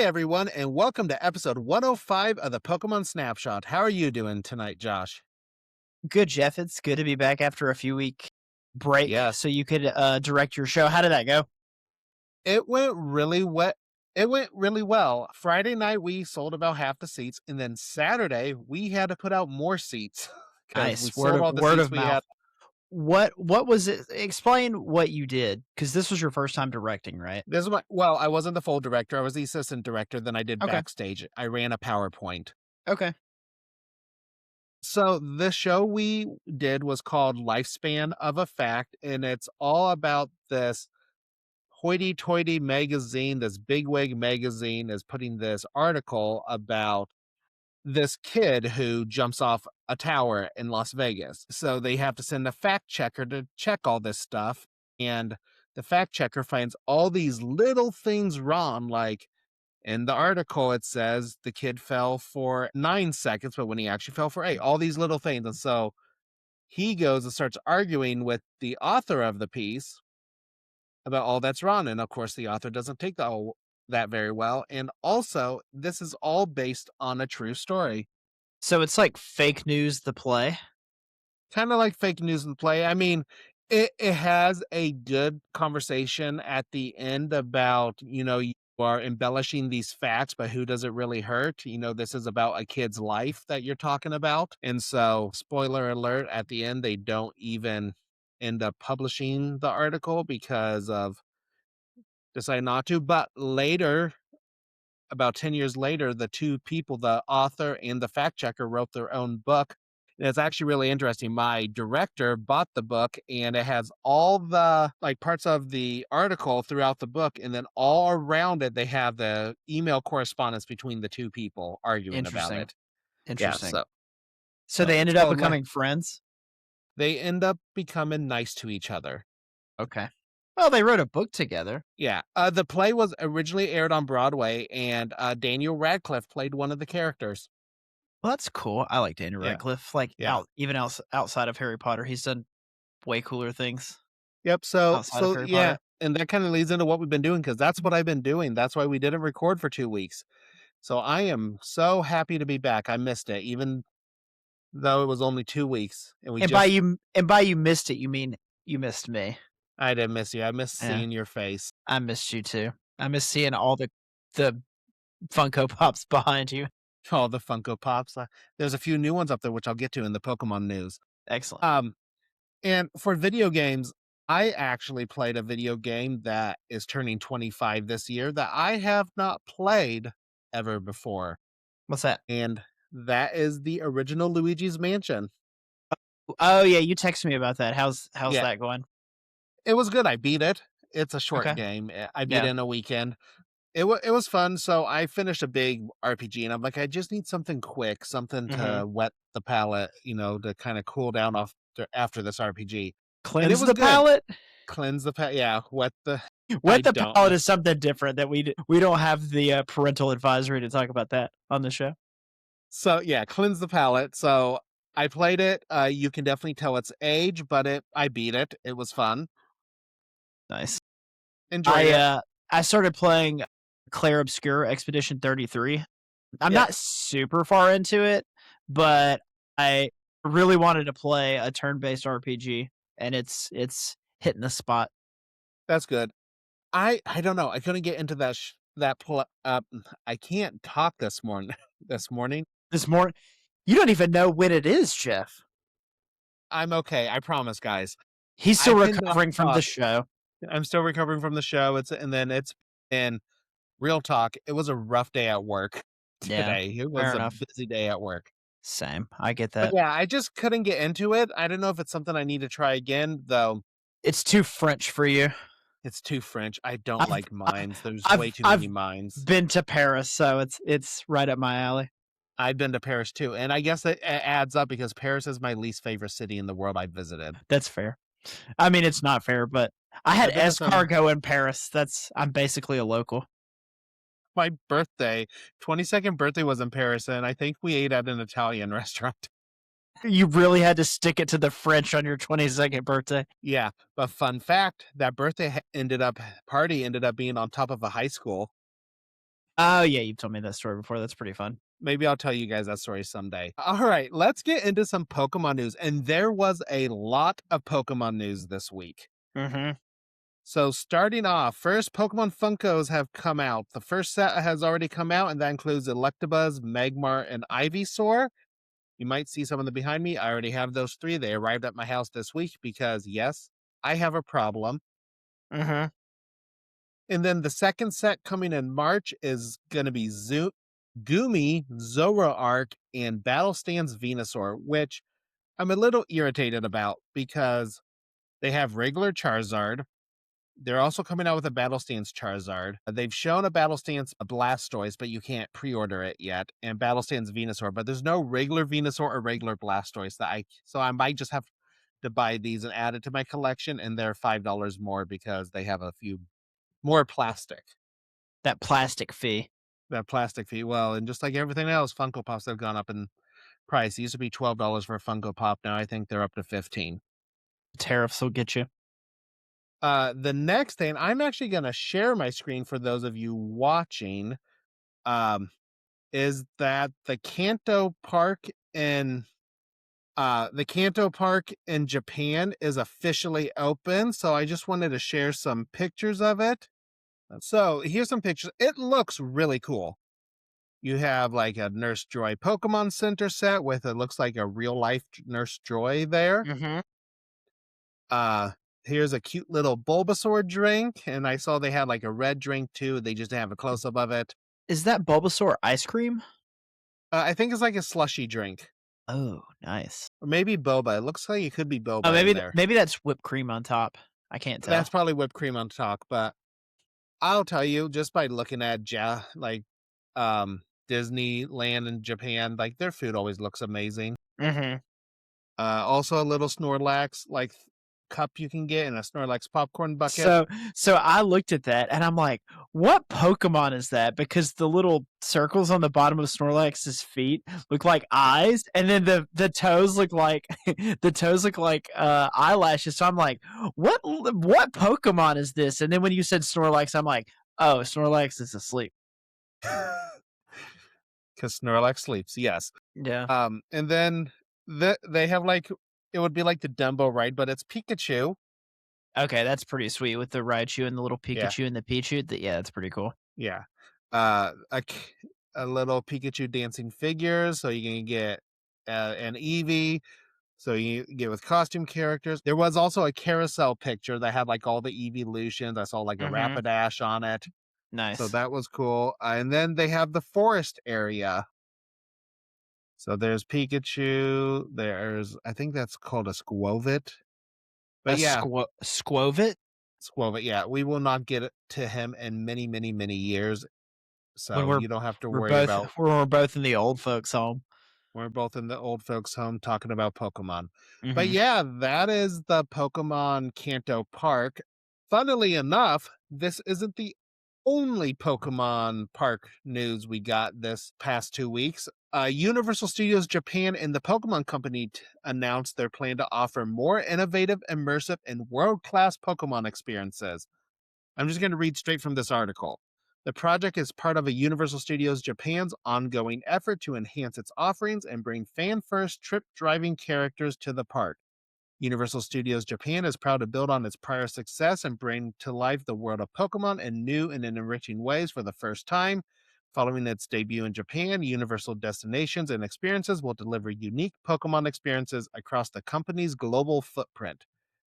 everyone, and welcome to episode 105 of the Pokemon Snapshot. How are you doing tonight, Josh? Good, Jeff. It's good to be back after a few week break Yes. so you could direct your show. How did that go? It went really wet. It went really well. Friday night, we sold about half the seats, and then Saturday, we had to put out more seats because we Nice. Word sold of all the word seats of we had. mouth. What was it? Explain what you did, because this was your first time directing, right? I wasn't the full director. I was the assistant director. Then I did Okay. backstage. I ran a PowerPoint. Okay. So the show we did was called Lifespan of a Fact, and it's all about this hoity-toity magazine, this bigwig magazine is putting this article about this kid who jumps off a tower in Las Vegas. So they have to send a fact checker to check all this stuff. And the fact checker finds all these little things wrong. Like in the article, it says the kid fell for 9 seconds, but when he actually fell for 8, all these little things. And so he goes and starts arguing with the author of the piece about all that's wrong. And of course, the author doesn't take that very well. And also, this is all based on a true story. So it's like fake news, the play. Kind of like fake news in the play. I mean, it has a good conversation at the end about, you are embellishing these facts, but who does it really hurt? This is about a kid's life that you're talking about. And so, spoiler alert, at the end, they don't even end up publishing the article because of decide not to. But later, about 10 years later, the two people, the author and the fact checker, wrote their own book. And it's actually really interesting. My director bought the book, and it has all the parts of the article throughout the book, and then all around it they have the email correspondence between the two people arguing about Interesting. it. Interesting. Yeah, So they it's ended up called becoming friends. they end up becoming nice to each other. Okay. Well, they wrote a book together. Yeah. The play was originally aired on Broadway, and Daniel Radcliffe played one of the characters. Well, that's cool. I like Daniel Yeah. Radcliffe. Yeah. Even outside of Harry Potter, he's done way cooler things Yep. So outside of Harry yeah, Potter. and that kind of leads into what we've been doing, because that's what I've been doing. That's why we didn't record for 2 weeks. So I am so happy to be back. I missed it, even though it was only 2 weeks, and By you missed it, you mean you missed me. I didn't miss you. I missed Yeah. seeing your face. I missed you too. I missed seeing all the Funko Pops behind you. All the Funko Pops. There's a few new ones up there, which I'll get to in the Pokemon news. Excellent. And for video games, I actually played a video game that is turning 25 this year that I have not played ever before. What's that? And that is the original Luigi's Mansion. Oh yeah, you texted me about that. How's Yeah. that going? It was good. I beat it. It's a short Okay. game. I beat Yeah. it in a weekend. It was fun. So I finished a big RPG, and I'm like, I just need something quick, something to wet the palate, to kind of cool down after this RPG. Cleanse was the good. palate. Cleanse the palate. Yeah, wet the. Wet the palate is something different that we don't have the parental advisory to talk about that on the show. So yeah, cleanse the palate. So I played it. You can definitely tell its age, but I beat it. It was fun. Nice. Enjoyed it. I started playing Clair Obscur Expedition 33. I'm not super far into it, but I really wanted to play a turn-based RPG, and it's hitting the spot. That's good. I don't know. I couldn't get into I can't talk this morning. This morning. You don't even know when it is, Jeff. I'm okay. I promise, guys. He's still recovering from the show. I'm still recovering from the show. And real talk. It was a rough day at work today. It was a busy day at work. Same. I get that. But yeah, I just couldn't get into it. I don't know if it's something I need to try again, though. It's too French for you. It's too French. I don't like mines. There's way too many mines. Been to Paris, so it's right up my alley. I've been to Paris too, and I guess it adds up because Paris is my least favorite city in the world I've visited. That's fair. I mean, it's not fair, but I had escargot in Paris. I'm basically a local. My 22nd birthday was in Paris, and I think we ate at an Italian restaurant. You really had to stick it to the French on your 22nd birthday. Yeah, but fun fact, that birthday party ended up being on top of a high school. Oh, yeah, you've told me that story before, that's pretty fun. Maybe I'll tell you guys that story someday. All right, let's get into some Pokemon news. And there was a lot of Pokemon news this week. Mhm. So starting off, first Pokemon Funkos have come out. The first set has already come out, and that includes Electabuzz, Magmar, and Ivysaur. You might see some of them behind me. I already have those three. They arrived at my house this week because, yes, I have a problem. Mhm. And then the second set coming in March is going to be Goomy, Zoroark, and Battle Stance Venusaur, which I'm a little irritated about because they have regular Charizard. They're also coming out with a Battle Stance Charizard. They've shown a Battle Stance Blastoise, but you can't pre-order it yet, and Battle Stance Venusaur, but there's no regular Venusaur or regular Blastoise so I might just have to buy these and add it to my collection, and they're $5 more because they have a few more plastic. That plastic fee. That plastic fee. Well, and just like everything else, Funko Pops have gone up in price. It used to be $12 for a Funko Pop. Now I think they're up to 15. Tariffs will get you. The next thing, I'm actually going to share my screen for those of you watching. Um, is that in the Kanto Park in Japan is officially open. So I just wanted to share some pictures of it. So here's some pictures. It looks really cool. You have like a Nurse Joy Pokemon Center set with it looks like a real life Nurse Joy there. Mhm. Uh Here's a cute little Bulbasaur drink, and I saw they had like a red drink too. They just didn't have a close up of it. Is that Bulbasaur ice cream? I think it's like a slushy drink. Oh, nice. Or maybe boba. It looks like it could be Oh, boba in there. maybe that's whipped cream on top. I can't That's tell. probably whipped cream on top, but I'll tell you just by looking at Disneyland in Japan, like their food always looks amazing. Mhm. Also a little Snorlax cup you can get in a Snorlax popcorn bucket. So I looked at that and I'm like, "What Pokemon is that?" Because the little circles on the bottom of Snorlax's feet look like eyes, and then the toes look like eyelashes. So I'm like, what Pokemon is this?" And then when you said Snorlax, I'm like, "Oh, Snorlax is asleep." Because Snorlax sleeps, yes. Yeah. And then they have like it would be like the Dumbo ride, but it's Pikachu. Okay, that's pretty sweet with the Raichu and the little Yeah, Pikachu and the Pichu. Yeah, that's pretty cool. yeah. A little Pikachu dancing figures, so you can get an Eevee. So you get with costume characters. There was also a carousel picture that had like all the evolutions. I saw like a Mhm. Rapidash on it. So Nice. that was cool. And then they have the forest area. So there's Pikachu. I think that's called a Squovit. A But yeah, Squovit? Squovit. Yeah, we will not get it to him in many, many, many years. When So you don't have to we're worry both about. we're both in the old folks' home. We're both in the old folks' home talking about Pokemon. But Mhm. yeah, that is the Pokemon Kanto Park. Funnily enough, this isn't the only Pokemon Park news we got this past 2 weeks. Universal Studios Japan and the Pokemon Company announced their plan to offer more innovative, immersive, and world class Pokemon experiences. I'm just going to read straight from this article. The project is part of a Universal Studios Japan's ongoing effort to enhance its offerings and bring fan first trip driving characters to the park. Universal Studios Japan is proud to build on its prior success and bring to life the world of Pokemon in new and enriching ways for the first time. Following its debut in Japan, Universal Destinations and Experiences will deliver unique Pokemon experiences across the company's global footprint.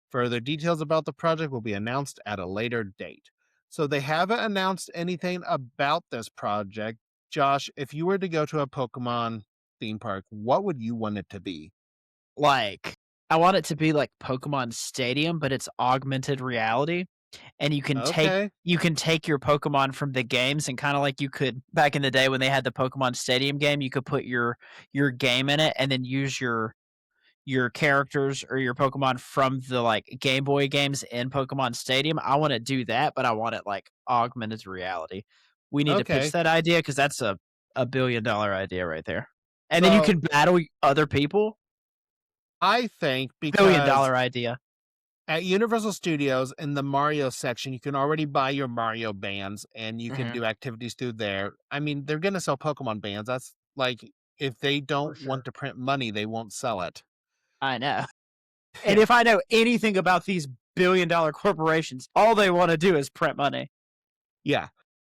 Further details about the project will be announced at a later date. So they haven't announced anything about this project. Josh, if you were to go to a Pokemon theme park, what would you want it to be? Like, I want it to be like Pokemon Stadium, but it's augmented reality, and Okay. you can take your Pokemon from the games and kinda like you could back in the day when they had the Pokemon Stadium game, you could put your game in it and then use your characters or your Pokemon from the, like, Game Boy games in Pokemon Stadium. I wanna do that, but I want it, like, augmented reality. We need to pitch Okay. that idea because that's a billion-dollar idea right there. And then you So can battle other people. I think Billion because dollar idea. At Universal Studios in the Mario section, you can already buy your Mario bands and you can Mhm. do activities through there. I mean, they're gonna sell Pokemon bands. That's like if they For don't want sure. to print money, they won't sell it. I know. And Yeah. if I know anything about these billion-dollar corporations, all they wanna do is print money. Yeah.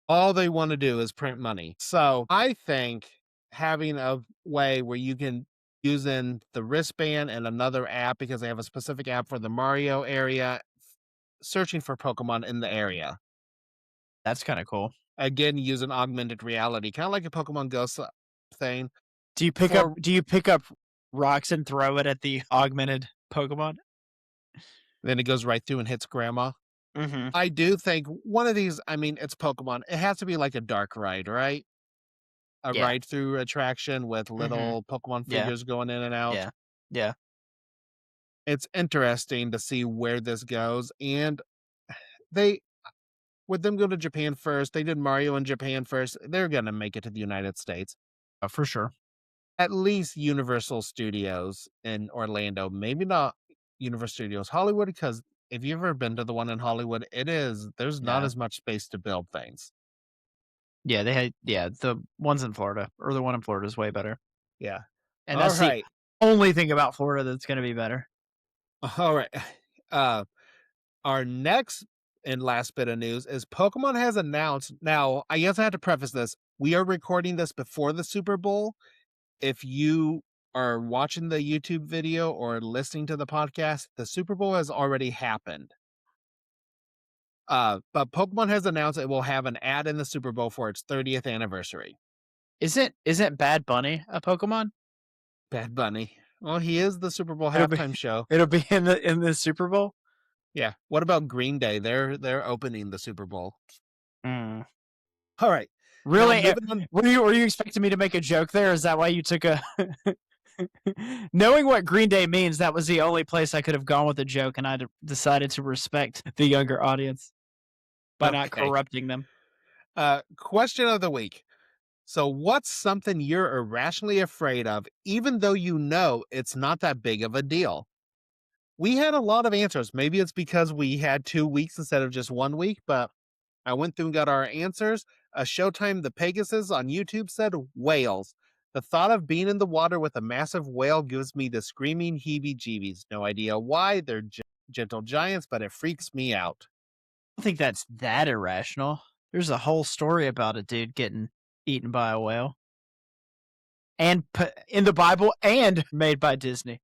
All they want to do is print money. So I think having a way where you can use in the wristband and another app because they have a specific app for the Mario area, searching for Pokemon in the area. That's kinda cool. Again, using augmented reality, kind of like a Pokemon Go thing. For Do you pick up rocks and throw it at the augmented Pokemon? then it goes right through and hits grandma. Mhm. I do think one of these, I mean, it's Pokemon. It has to be like a dark ride, right? A Yeah. ride through attraction with Mhm. little Pokemon Yeah. figures going in and out. Yeah. Yeah. It's interesting to see where this goes, and they with them go to Japan first, they did Mario in Japan first, they're gonna make it to the United States. For sure. At least Universal Studios in Orlando, maybe not Universal Studios Hollywood, because if you've ever been to the one in Hollywood, there's not No. as much space to build things. The ones in Florida or the one in Florida is way better. Yeah. And that's the Alright. only thing about Florida that's gonna be better. Alright. Uh, our next and last bit of news is Pokemon has announced now, I guess I have to preface this, we are recording this before the Super Bowl. If you are watching the YouTube video or listening to the podcast, the Super Bowl has already happened. But Pokemon has announced it will have an ad in the Super Bowl for its 30th anniversary. Isn't Bad Bunny a Pokemon? Bad Bunny. Well, he is the Super Bowl It'll be halftime show. it'll be in the Super Bowl? Yeah. What about Green Day? They're opening the Super Bowl. Mm. All right. Now Really? moving on. Were you expecting me to make a joke there? Is that why you took a knowing what Green Day means, that was the only place I could have gone with a joke, and I decided to respect the younger audience by not Okay. corrupting them. Question of the week. So, what's something you're irrationally afraid of, even though you know it's not that big of a deal? We had a lot of answers. Maybe it's because we had 2 weeks instead of just 1 week, but I went through and got our answers. Showtime the Pegasus on YouTube said whales. The thought of being in the water with a massive whale gives me the screaming heebie jeebies. No idea why. They're gentle giants, but it freaks me out. I don't think that's that irrational. There's a whole story about a dude getting eaten by a whale, and in the Bible, and made by Disney.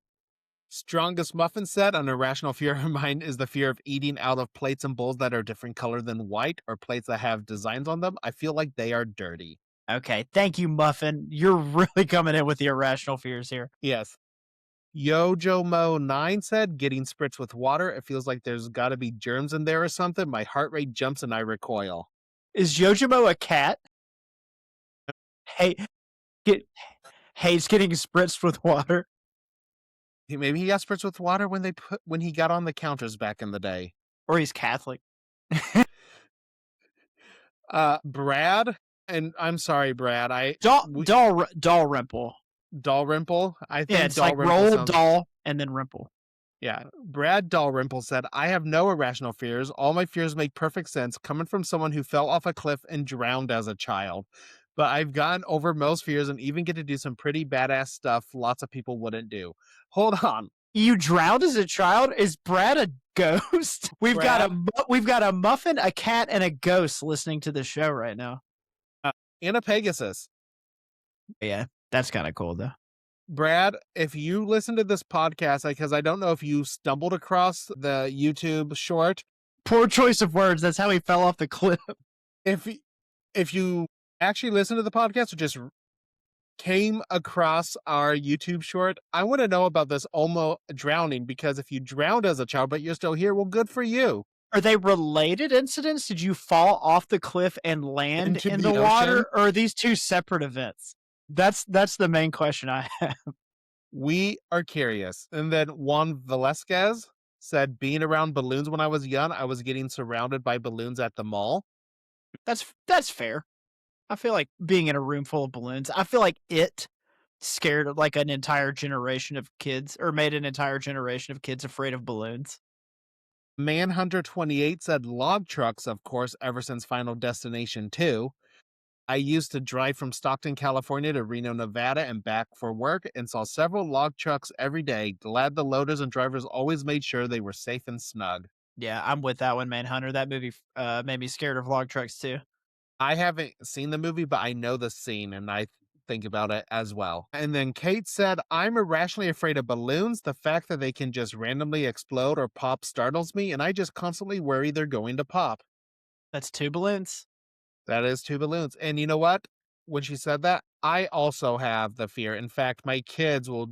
Strongest Muffin said an irrational fear of mine is the fear of eating out of plates and bowls that are different color than white or plates that have designs on them. I feel like they are dirty. Okay, thank you, Muffin. You're really coming in with the irrational fears here. Yes. Yojomo9 said getting spritzed with water. It feels like there's got to be germs in there or something. My heart rate jumps and I recoil. Is Yojimo a cat? Hey, get hates getting spritzed with water. Maybe he got spritzed with water when he got on the counters back in the day. Or he's Catholic. Brad, and I'm sorry, Brad. Dalrymple. Dalrymple. I Yeah, think it's like Dalrymple roll sounds. doll and then rimple. Yeah, Brad Dalrymple said, I have no irrational fears. All my fears make perfect sense coming from someone who fell off a cliff and drowned as a child. But I've gotten over most fears and even get to do some pretty badass stuff lots of people wouldn't do. Hold on. You drowned as a child? Is Brad a ghost? We've got a muffin, a cat, and a ghost listening to the show right now. And a Pegasus. Yeah, that's kind of cool though. Brad, if you listen to this podcast, because I don't know if you stumbled across the YouTube short. Poor choice of words. That's how he fell off the cliff. If you actually listen to the podcast or just came across our YouTube short, I want to know about this almost drowning, because if you drowned as a child but you're still here, well, good for you. Are they related incidents? Did you fall off the cliff and land Into in the the water? ocean? Or are these two separate events? That's the main question I have. We are curious. And then Juan Velasquez said, being around balloons when I was young, I was getting surrounded by balloons at the mall. That's fair. I feel like being in a room full of balloons. I feel like it scared like an entire generation of kids, or made an entire generation of kids afraid of balloons. Manhunter28 said log trucks, of course, ever since Final Destination 2. I used to drive from Stockton, California to Reno, Nevada and back for work and saw several log trucks every day. Glad the loaders and drivers always made sure they were safe and snug. Yeah, I'm with that one, Manhunter. That movie made me scared of log trucks too. I haven't seen the movie, but I know the scene and I think about it as well. And then Kate said, I'm irrationally afraid of balloons. The fact that they can just randomly explode or pop startles me, and I just constantly worry they're going to pop. That's two balloons. That is two balloons. And you know what? When she said that, I also have the fear. In fact, my kids will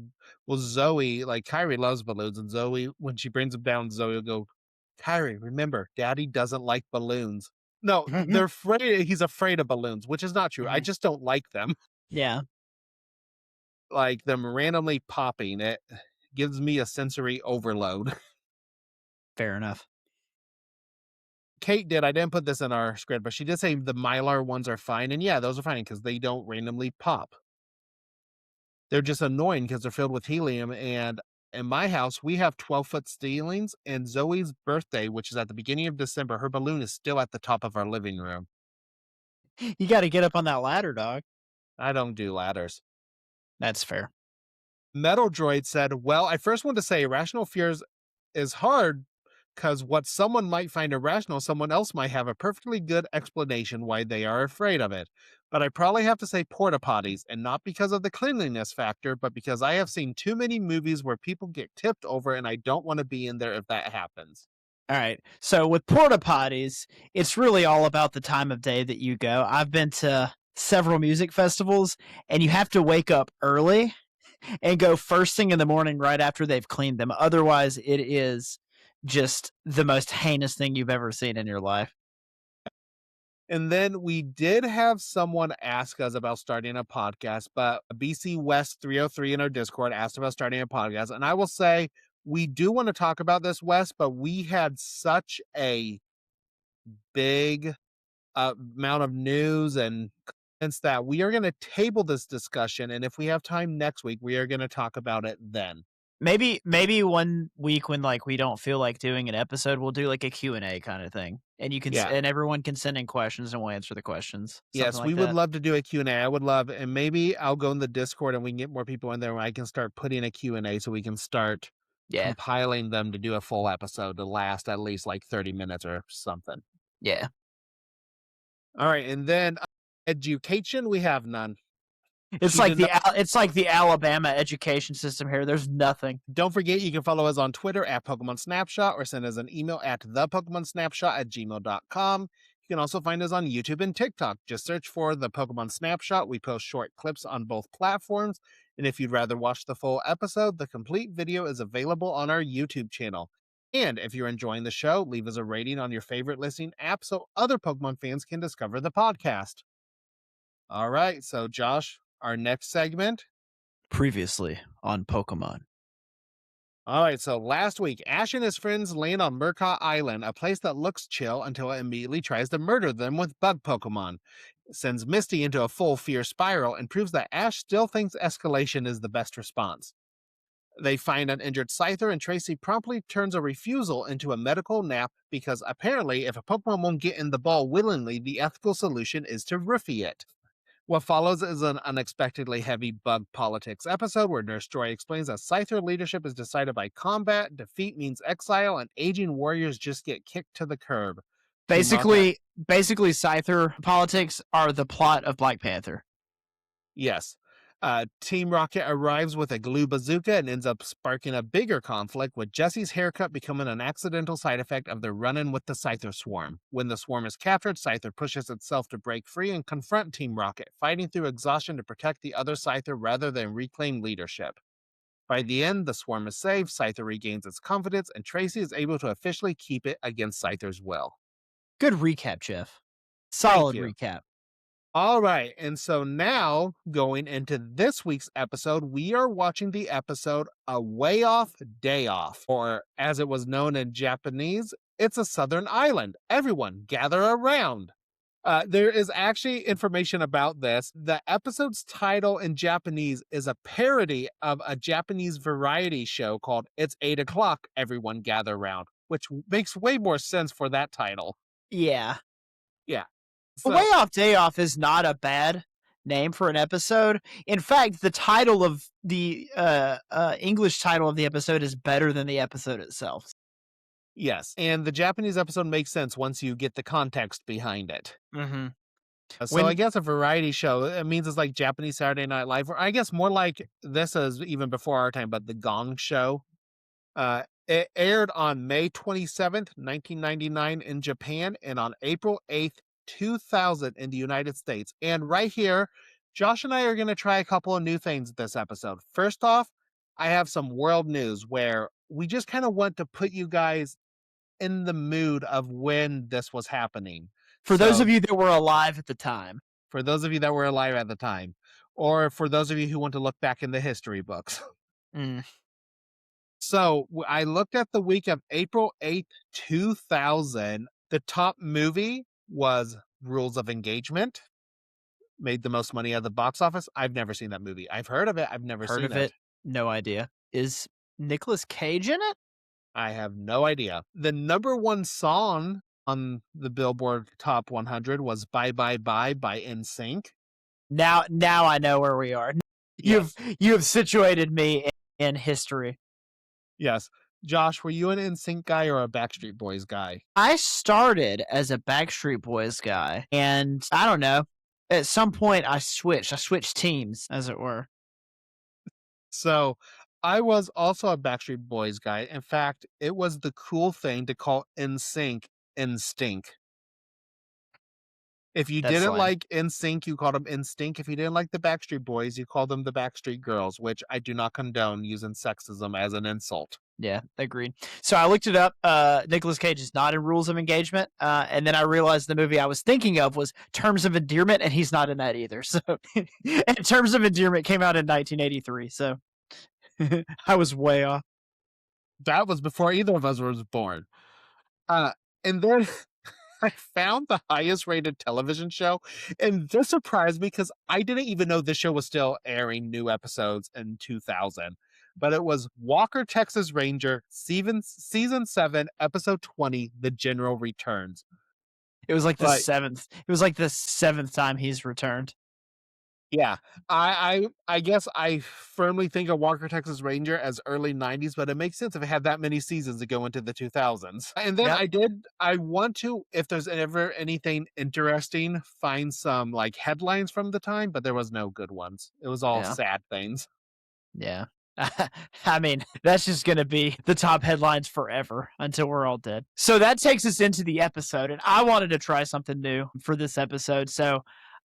Zoe, like Kyrie loves balloons, and Zoe, when she brings them down, Zoe will go, Kyrie, remember, Daddy doesn't like balloons. No, they're afraid he's afraid of balloons, which is not true. I just don't like them. Yeah, Like them randomly popping. It gives me a sensory overload. fair enough. Kate did. I didn't put this in our script, but she did say the Mylar ones are fine. And yeah, those are fine because they don't randomly pop. They're just annoying because they're filled with helium. And in my house, we have 12-foot ceilings. And Zoe's birthday, which is at the beginning of December, her balloon is still at the top of our living room. You got to get up on that ladder, dog. I don't do ladders. That's fair. Metal Droid said, well, I first want to say irrational fears is hard because what someone might find irrational, someone else might have a perfectly good explanation why they are afraid of it. But I probably have to say porta potties, and not because of the cleanliness factor, but because I have seen too many movies where people get tipped over and I don't want to be in there if that happens. All right. So with porta potties, it's really all about the time of day that you go. I've been to several music festivals, and you have to wake up early and go first thing in the morning right after they've cleaned them. Otherwise, it is just the most heinous thing you've ever seen in your life. And then we did have someone ask us about starting a podcast, but BC West 303 in our Discord asked about starting a podcast. And I will say, we do want to talk about this, Wes, but we had such a big amount of news and comments that we are going to table this discussion. And if we have time next week, we are going to talk about it then. Maybe 1 week when like we don't feel like doing an episode, we'll do like a Q&A kind of thing. And you can Yeah. and everyone can send in questions and we'll answer the questions. Yes, Something we like would that. love to do a Q&A. I would love, and maybe I'll go in the Discord and we can get more people in there and I can start putting a Q&A so we can start Yeah. compiling them to do a full episode to last at least like 30 minutes or something. Yeah. All right, and then education, we have none. It's She like did it's like the Alabama education system here. There's nothing. Don't forget, you can follow us on Twitter at Pokemon Snapshot or send us an email at thepokemonsnapshot@gmail.com. You can also find us on YouTube and TikTok. Just search for the Pokemon Snapshot. We post short clips on both platforms. And if you'd rather watch the full episode, the complete video is available on our YouTube channel. And if you're enjoying the show, leave us a rating on your favorite listening app so other Pokemon fans can discover the podcast. All right, so Josh, our next segment. Previously on Pokemon. All right, so last week, Ash and his friends land on Murkoff Island, a place that looks chill until it immediately tries to murder them with bug Pokemon. It sends Misty into a full fear spiral and proves that Ash still thinks escalation is the best response. They find an injured Scyther, and Tracy promptly turns a refusal into a medical nap because apparently, if a Pokemon won't get in the ball willingly, the ethical solution is to roofie it. What follows is an unexpectedly heavy bug politics episode where Nurse Joy explains that Scyther leadership is decided by combat, defeat means exile, and aging warriors just get kicked to the curb. Basically, Scyther politics are the plot of Black Panther. Yes. Team Rocket arrives with a glue bazooka and ends up sparking a bigger conflict, with Jesse's haircut becoming an accidental side effect of their run-in with the Scyther swarm. When the swarm is captured, Scyther pushes itself to break free and confront Team Rocket, fighting through exhaustion to protect the other Scyther rather than reclaim leadership. By the end, the swarm is saved, Scyther regains its confidence, and Tracy is able to officially keep it against Scyther's will. Good recap, Jeff. Solid you. recap. All right, and so now going into this week's episode, we are watching the episode A Way Off Day Off, or as it was known in Japanese, it's a southern island. Everyone gather around. There is actually information about this. The episode's title in Japanese is a parody of a Japanese variety show called It's 8 O'Clock, Everyone Gather Around, which makes way more sense for that title. Yeah. Yeah. A So, Way Off Day Off is not a bad name for an episode. In fact, the title of the English title of the episode is better than the episode itself. yes. And the Japanese episode makes sense once you get the context behind it. Mm-hmm. So I When guess a variety show, it means it's like Japanese Saturday Night Live, or I guess more like this is even before our time, but the Gong Show. It aired on May 27th, 1999 in Japan and on April 8th, 2000 in the United States. And right here, Josh and I are going to try a couple of new things this episode. First off, I have some world news where we just kind of want to put you guys in the mood of when this was happening. for those So of you that were alive at the time. for those of you that were alive at the time, or for those of you who want to look back in the history books. Mm. So I looked at the week of April 8th, 2000. The top movie was Rules of Engagement, made the most money at the box office. I've never seen that movie. I've heard of it. I've never Heard seen of it. it? No idea. Is Nicolas Cage in it? I have no idea. The number one song on the Billboard Top 100 was Bye Bye Bye by NSYNC. Now I know where we are. Yes. You have situated me in history. Yes. Josh, were you an NSYNC guy or a Backstreet Boys guy? I started as a Backstreet Boys guy, and I don't know. At some point, I switched. I switched teams, as it were. So I was also a Backstreet Boys guy. In fact, it was the cool thing to call NSYNC Instinct. If you That's didn't lame. like NSYNC, you called them Instinct. If you didn't like the Backstreet Boys, you called them the Backstreet Girls, which I do not condone using sexism as an insult. Yeah, agreed. So I looked it up. Nicolas Cage is not in Rules of Engagement, and then I realized the movie I was thinking of was Terms of Endearment, and he's not in that either. So, and Terms of Endearment came out in 1983. So I was way off. That was before either of us was born. And then I found the highest rated television show, and this surprised me because I didn't even know this show was still airing new episodes in 2000. But it was Walker, Texas Ranger, season 7, episode 20, The General Returns. It was like the Like, seventh. It was like the seventh time he's returned. yeah, I guess I firmly think of Walker, Texas Ranger as early 90s, but it makes sense if it had that many seasons to go into the 2000s. And then Yep. I want to, if there's ever anything interesting, find some like headlines from the time, but there was no good ones. It was all Yeah. sad things. Yeah. I mean, that's just going to be the top headlines forever until we're all dead. So that takes us into the episode, and I wanted to try something new for this episode. So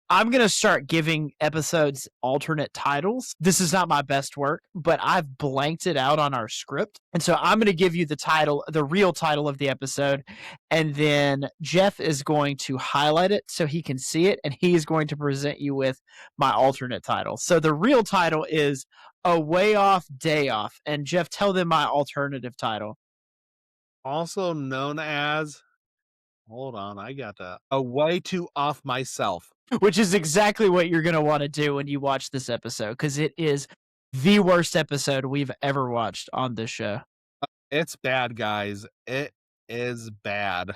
I'm going to start giving episodes alternate titles. This is not my best work, but I've blanked it out on our script. And so I'm going to give you the title, the real title of the episode. And then Jeff is going to highlight it so he can see it. And he is going to present you with my alternate title. So the real title is A Way Off Day Off. And Jeff, tell them my alternative title. Also known as, hold on, I got A Way to Off Myself. Which is exactly what you're going to want to do when you watch this episode, because it is the worst episode we've ever watched on this show. It's bad, guys. It is bad.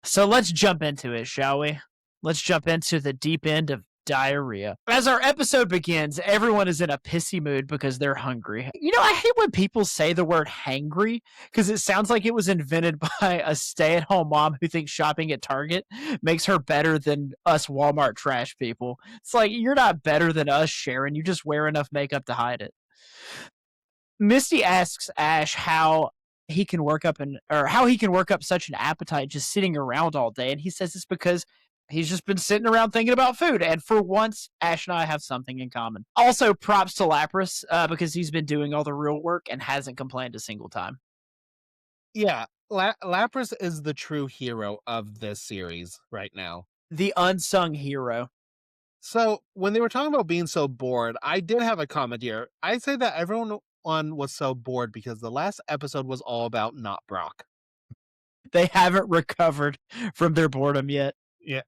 So let's jump into it, shall we? Let's jump into the deep end of diarrhea. As our episode begins, everyone is in a pissy mood because they're hungry. You know, I hate when people say the word hangry because it sounds like it was invented by a stay-at-home mom who thinks shopping at Target makes her better than us Walmart trash people. It's like, you're not better than us, Sharon. You just wear enough makeup to hide it. Misty asks Ash how he can work up such an appetite just sitting around all day, and he says it's because he's just been sitting around thinking about food. And for once, Ash and I have something in common. Also, props to Lapras because he's been doing all the real work and hasn't complained a single time. Yeah, Lapras is the true hero of this series right now. The unsung hero. So when they were talking about being so bored, I did have a comment here. I'd say that everyone was so bored because the last episode was all about not Brock. They haven't recovered from their boredom yet. Yeah.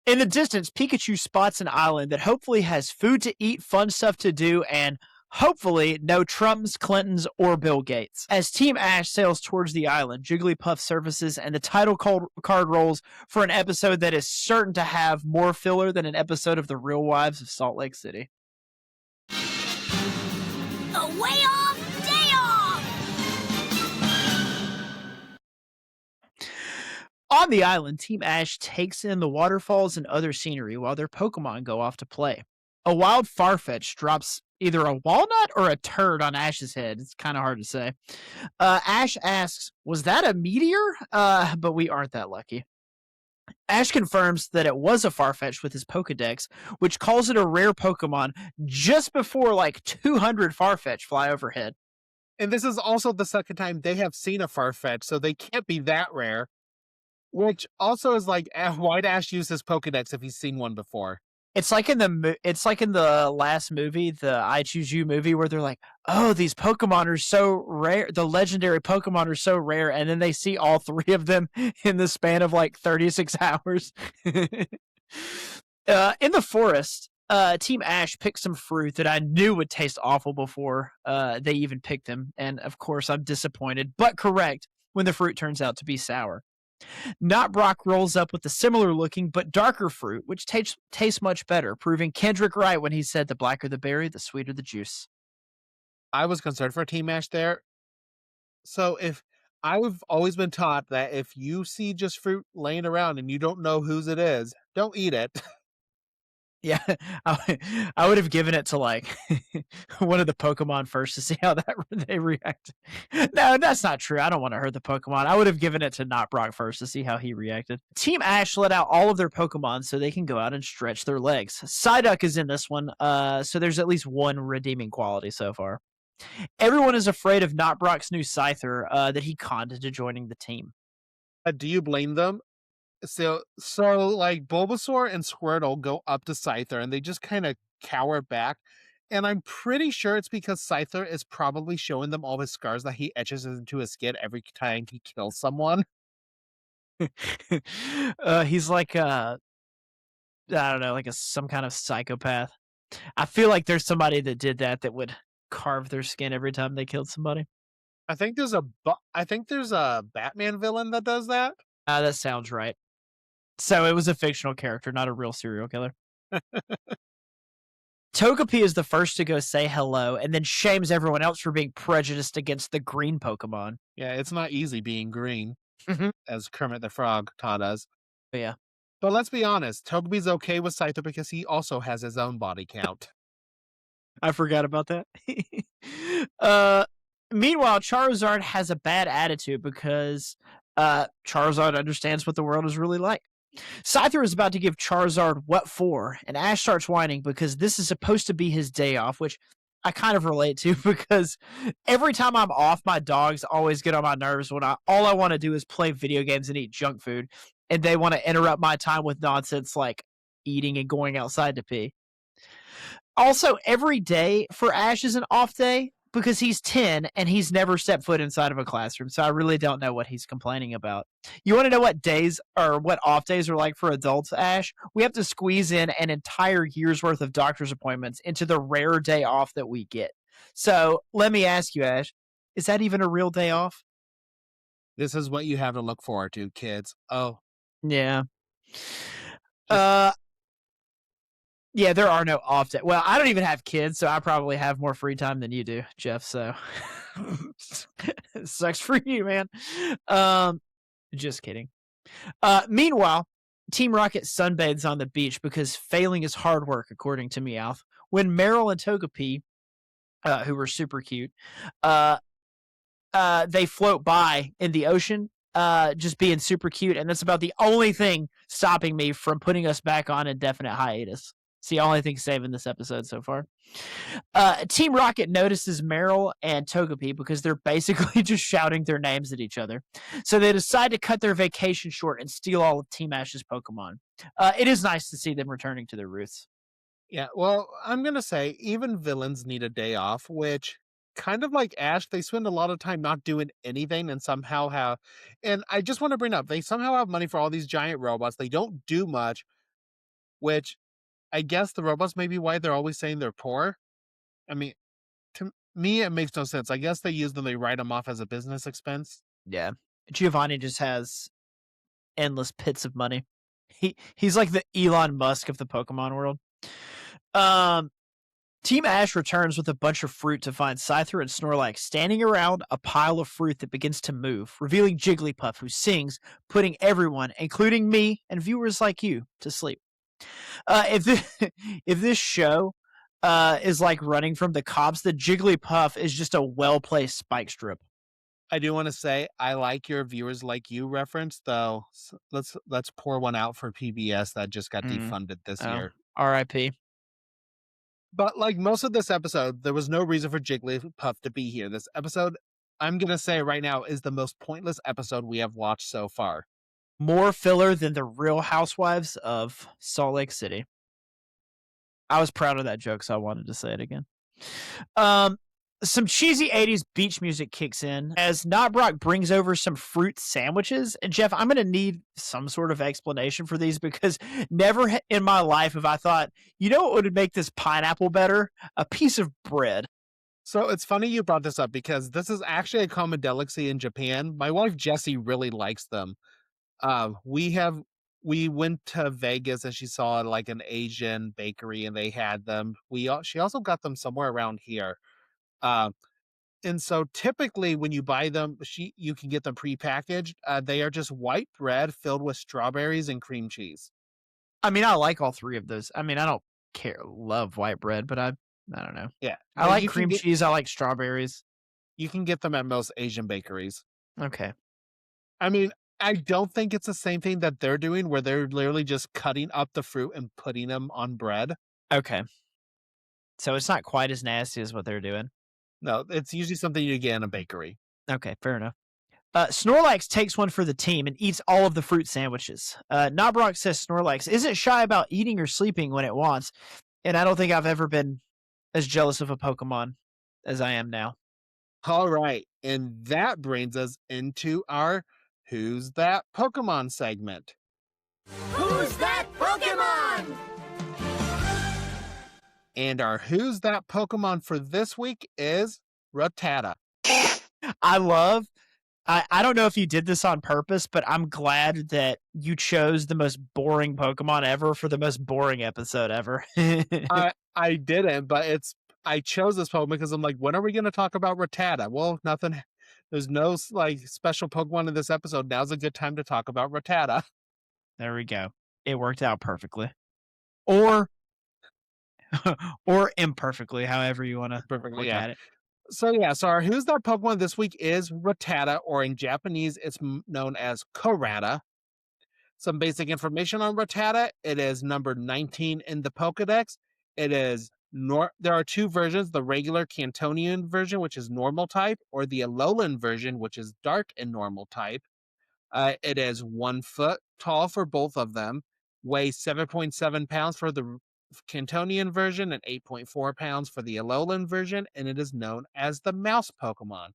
In the distance, Pikachu spots an island that hopefully has food to eat, fun stuff to do, and Hopefully, no Trumps, Clintons, or Bill Gates. As Team Ash sails towards the island, Jigglypuff surfaces and the title card rolls for an episode that is certain to have more filler than an episode of The Real Wives of Salt Lake City. A way off day off! On the island, Team Ash takes in the waterfalls and other scenery while their Pokemon go off to play. A wild Farfetch'd drops either a walnut or a turd on Ash's head. It's kind of hard to say. Ash asks, was that a meteor? But we aren't that lucky. Ash confirms that it was a Farfetch'd with his Pokedex, which calls it a rare Pokemon just before like 200 Farfetch'd fly overhead. And this is also the second time they have seen a Farfetch'd, so they can't be that rare. Which also is like, why'd Ash use his Pokedex if he's seen one before? It's like in the last movie, the I Choose You movie, where they're like, "Oh, these Pokemon are so rare. The legendary Pokemon are so rare," and then they see all three of them in the span of like 36 hours. In the forest, Team Ash picked some fruit that I knew would taste awful before they even picked them, and of course, I'm disappointed, but correct when the fruit turns out to be sour. Not Brock rolls up with a similar looking but darker fruit, which tastes much better, proving Kendrick right when he said the blacker the berry, the sweeter the juice. I was concerned for Team Ash there. So if I've always been taught that if you see just fruit laying around and you don't know whose it is, don't eat it. Yeah, I would have given it to like one of the Pokemon first to see how they react. No, that's not true. I don't want to hurt the Pokemon. I would have given it to not Brock first to see how he reacted. Team Ash let out all of their Pokemon so they can go out and stretch their legs. Psyduck is in this one, so there's at least one redeeming quality so far. Everyone is afraid of not Brock's new Scyther that he conned into joining the team. Do you blame them? So like Bulbasaur and Squirtle go up to Scyther and they just kind of cower back. And I'm pretty sure it's because Scyther is probably showing them all his scars that he etches into his skin every time he kills someone. He's like I don't know, like some kind of psychopath. I feel like there's somebody that did that would carve their skin every time they killed somebody. I think there's a Batman villain that does that. That sounds right. So it was a fictional character, not a real serial killer. Togepi is the first to go say hello and then shames everyone else for being prejudiced against the green Pokemon. Yeah, it's not easy being green, Mm-hmm. as Kermit the Frog taught us. But yeah. But let's be honest, Togepi's okay with Scyther because he also has his own body count. I forgot about that. Meanwhile, Charizard has a bad attitude because Charizard understands what the world is really like. Scyther is about to give Charizard what for, and Ash starts whining because this is supposed to be his day off, which I kind of relate to because every time I'm off, my dogs always get on my nerves when all I want to do is play video games and eat junk food, and they want to interrupt my time with nonsense like eating and going outside to pee. Also, every day for Ash is an off day because he's 10 and he's never stepped foot inside of a classroom. So I really don't know what he's complaining about. You want to know what days or what off days are like for adults, Ash? We have to squeeze in an entire year's worth of doctor's appointments into the rare day off that we get. So let me ask you, Ash, is that even a real day off? This is what you have to look forward to, kids. Oh. Yeah. Yeah, there are no off days. Well, I don't even have kids, so I probably have more free time than you do, Jeff. So sucks for you, man. Just kidding. Meanwhile, Team Rocket sunbathes on the beach because failing is hard work, according to Meowth. When Meryl and Togepi, who were super cute, they float by in the ocean, just being super cute, and that's about the only thing stopping me from putting us back on indefinite hiatus. It's the only thing saving this episode so far. Team Rocket notices Meryl and Togepi because they're basically just shouting their names at each other. So they decide to cut their vacation short and steal all of Team Ash's Pokemon. It is nice to see them returning to their roots. Yeah, well, I'm going to say even villains need a day off, which kind of like Ash, they spend a lot of time not doing anything and somehow have, and I just want to bring up, they somehow have money for all these giant robots. They don't do much, which I guess the robots may be why they're always saying they're poor. I mean, Me, it makes no sense. I guess they use them, they write them off as a business expense. Yeah. Giovanni just has endless pits of money. He's like the Elon Musk of the Pokemon world. Um, Team Ash returns with a bunch of fruit to find Scyther and Snorlax standing around a pile of fruit that begins to move, revealing Jigglypuff, who sings, putting everyone, including me and viewers like you, to sleep. If this, if this show is like running from the cops, the Jigglypuff is just a well placed spike strip. I do want to say I like your viewers like you reference, though. Let's pour one out for PBS that just got Mm. defunded this Oh, year. R.I.P. But like most of this episode, there was no reason for Jigglypuff to be here. This episode, I'm gonna say right now, is the most pointless episode we have watched so far. More filler than the Real Housewives of Salt Lake City. I was proud of that joke, so I wanted to say it again. Some cheesy 80s beach music kicks in as Knotbrock brings over some fruit sandwiches. And Jeff, I'm going to need some sort of explanation for these because never in my life have I thought, you know what would make this pineapple better? A piece of bread. So it's funny you brought this up because this is actually a common delicacy in Japan. My wife Jessie really likes them. We went to Vegas and she saw like an Asian bakery and they had them. She also got them somewhere around here. Uh, and so typically when you buy them, you can get them prepackaged. They are just white bread filled with strawberries and cream cheese. I mean, I like all three of those. I mean, I don't love white bread, but I don't know. Yeah, I but like cream cheese. I like strawberries. You can get them at most Asian bakeries. Okay. I mean, I don't think it's the same thing that they're doing where they're literally just cutting up the fruit and putting them on bread. Okay. So it's not quite as nasty as what they're doing. No, it's usually something you get in a bakery. Okay, fair enough. Snorlax takes one for the team and eats all of the fruit sandwiches. Knobrock says Snorlax isn't shy about eating or sleeping when it wants, and I don't think I've ever been as jealous of a Pokemon as I am now. All right, and that brings us into our Who's That Pokemon segment. Who's that Pokemon? And our Who's That Pokemon for this week is Rattata. I don't know if you did this on purpose, but I'm glad that you chose the most boring Pokemon ever for the most boring episode ever. I didn't, but I chose this Pokemon because I'm like, when are we going to talk about Rattata? Well, nothing. There's no like special Pokemon in this episode. Now's a good time to talk about Rattata. There we go. It worked out perfectly. Or or imperfectly, however you want to look at it. So our Who's That Pokemon this week is Rattata, or in Japanese, it's known as Karata. Some basic information on Rattata. It is number 19 in the Pokedex. It is there are two versions, the regular Cantonian version, which is normal type, or the Alolan version, which is dark and normal type. It is 1 foot tall for both of them, weighs 7.7 pounds for the Cantonian version and 8.4 pounds for the Alolan version, and it is known as the mouse Pokemon.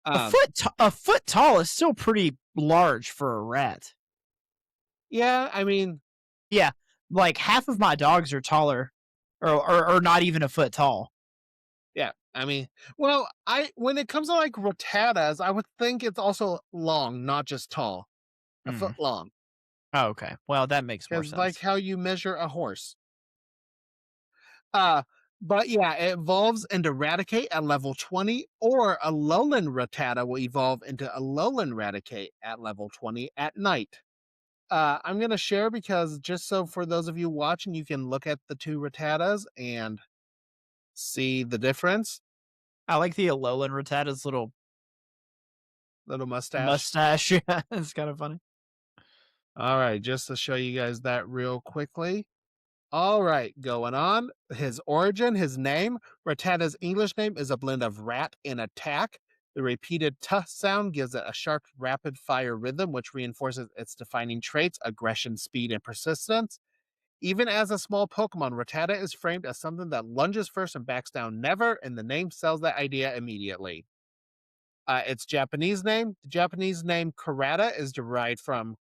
A foot tall is still pretty large for a rat. Yeah, I mean, yeah, like half of my dogs are taller, or not even a foot tall. Yeah, I mean, well, when it comes to like Rattatas, I would think it's also long, not just tall, a foot long. Oh, okay. Well, that makes more sense. Like how you measure a horse. But yeah, it evolves into Raticate at level 20, or Alolan Rattata will evolve into Alolan Raticate at level 20 at night. I'm going to share because just so for those of you watching, you can look at the two Rattatas and see the difference. I like the Alolan Rattata's little mustache. Yeah, it's kind of funny. All right, just to show you guys that real quickly. All right, going on. His origin, his name. Rattata's English name is a blend of rat and attack. The repeated tuh sound gives it a sharp, rapid-fire rhythm, which reinforces its defining traits, aggression, speed, and persistence. Even as a small Pokemon, Rattata is framed as something that lunges first and backs down never, and the name sells that idea immediately. Its Japanese name. The Japanese name Karata is derived from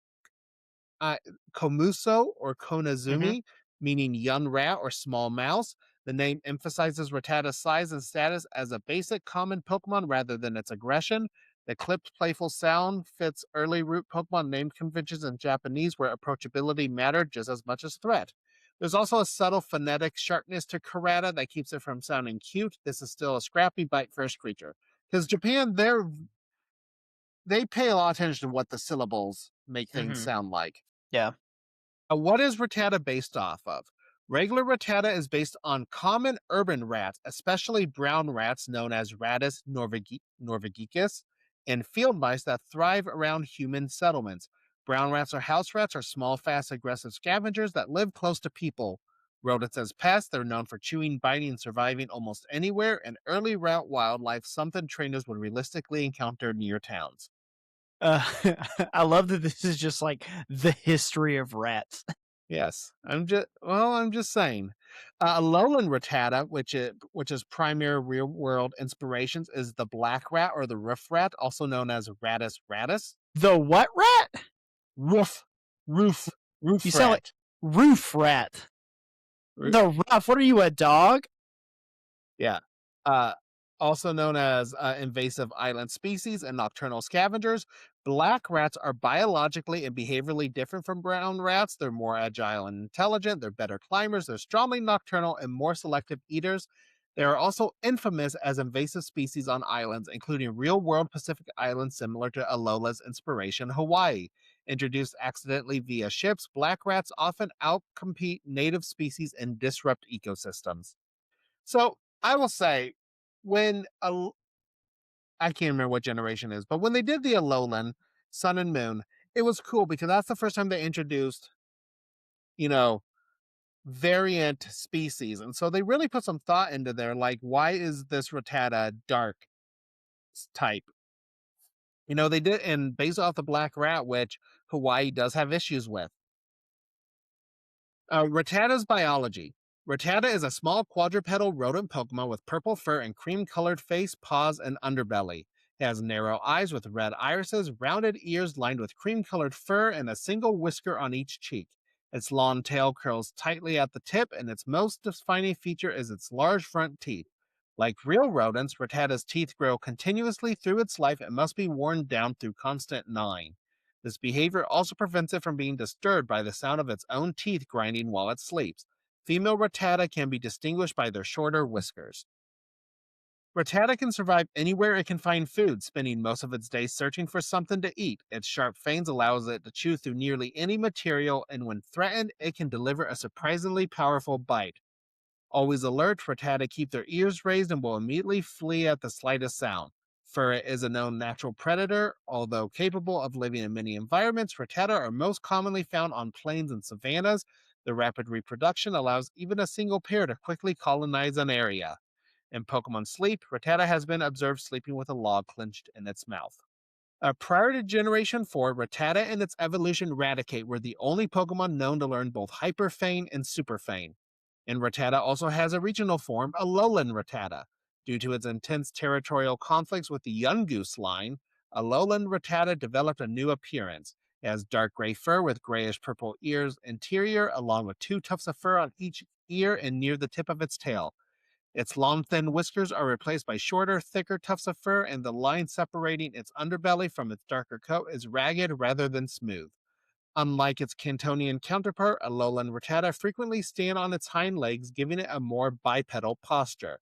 Komuso or Konazumi, meaning young rat or small mouse. The name emphasizes Rattata's size and status as a basic common Pokemon rather than its aggression. The clipped, playful sound fits early root Pokemon name conventions in Japanese, where approachability mattered just as much as threat. There's also a subtle phonetic sharpness to Karata that keeps it from sounding cute. This is still a scrappy bite first creature. Because Japan, they pay a lot of attention to what the syllables make things Mhm. sound like. Yeah. What is Rattata based off of? Regular Rattata is based on common urban rats, especially brown rats known as Rattus norvegicus, and field mice that thrive around human settlements. Brown rats or house rats are small, fast, aggressive scavengers that live close to people. Rodents as pests, they're known for chewing, biting, and surviving almost anywhere, and early rat wildlife, something trainers would realistically encounter near towns. Uh, I love that this is just like the history of rats. Yes, I'm just saying. Alolan Rattata, which is primary real world inspirations, is the black rat or the roof rat, also known as Rattus rattus. The what rat? Roof, roof, You roof sound like rat. roof rat. R- The ruff. What are you, a dog? Yeah. Uh, Also known as invasive island species and nocturnal scavengers. Black rats are biologically and behaviorally different from brown rats. They're more agile and intelligent. They're better climbers. They're strongly nocturnal and more selective eaters. They are also infamous as invasive species on islands, including real world Pacific islands similar to Alola's inspiration, Hawaii. Introduced accidentally via ships, black rats often outcompete native species and disrupt ecosystems. So I will say, when I can't remember what generation it is, but when they did the Alolan Sun and Moon, it was cool because that's the first time they introduced, you know, variant species. And so they really put some thought into there, like, why is this Rattata dark type? They did, and based off the black rat, which Hawaii does have issues with. Rattata's biology. Rattata is a small quadrupedal rodent Pokemon with purple fur and cream colored face, paws, and underbelly. It has narrow eyes with red irises, rounded ears lined with cream colored fur, and a single whisker on each cheek. Its long tail curls tightly at the tip, and its most defining feature is its large front teeth. Like real rodents, Rattata's teeth grow continuously through its life and must be worn down through constant gnawing. This behavior also prevents it from being disturbed by the sound of its own teeth grinding while it sleeps. Female Rattata can be distinguished by their shorter whiskers. Rattata can survive anywhere it can find food, spending most of its days searching for something to eat. Its sharp fangs allows it to chew through nearly any material, and when threatened, it can deliver a surprisingly powerful bite. Always alert, Rattata keep their ears raised and will immediately flee at the slightest sound. Furret is a known natural predator. Although capable of living in many environments, Rattata are most commonly found on plains and savannas. The rapid reproduction allows even a single pair to quickly colonize an area. In Pokemon Sleep, Rattata has been observed sleeping with a log clenched in its mouth. Prior to Generation 4, Rattata and its evolution Raticate were the only Pokemon known to learn both Hyper Feint and Super Feint. And Rattata also has a regional form, Alolan Rattata. Due to its intense territorial conflicts with the Yungoos line, Alolan Rattata developed a new appearance. It has dark gray fur with grayish purple ears interior, along with two tufts of fur on each ear and near the tip of its tail. Its long, thin whiskers are replaced by shorter, thicker tufts of fur, and the line separating its underbelly from its darker coat is ragged rather than smooth. Unlike its Cantonian counterpart, Alolan Rattata frequently stand on its hind legs, giving it a more bipedal posture.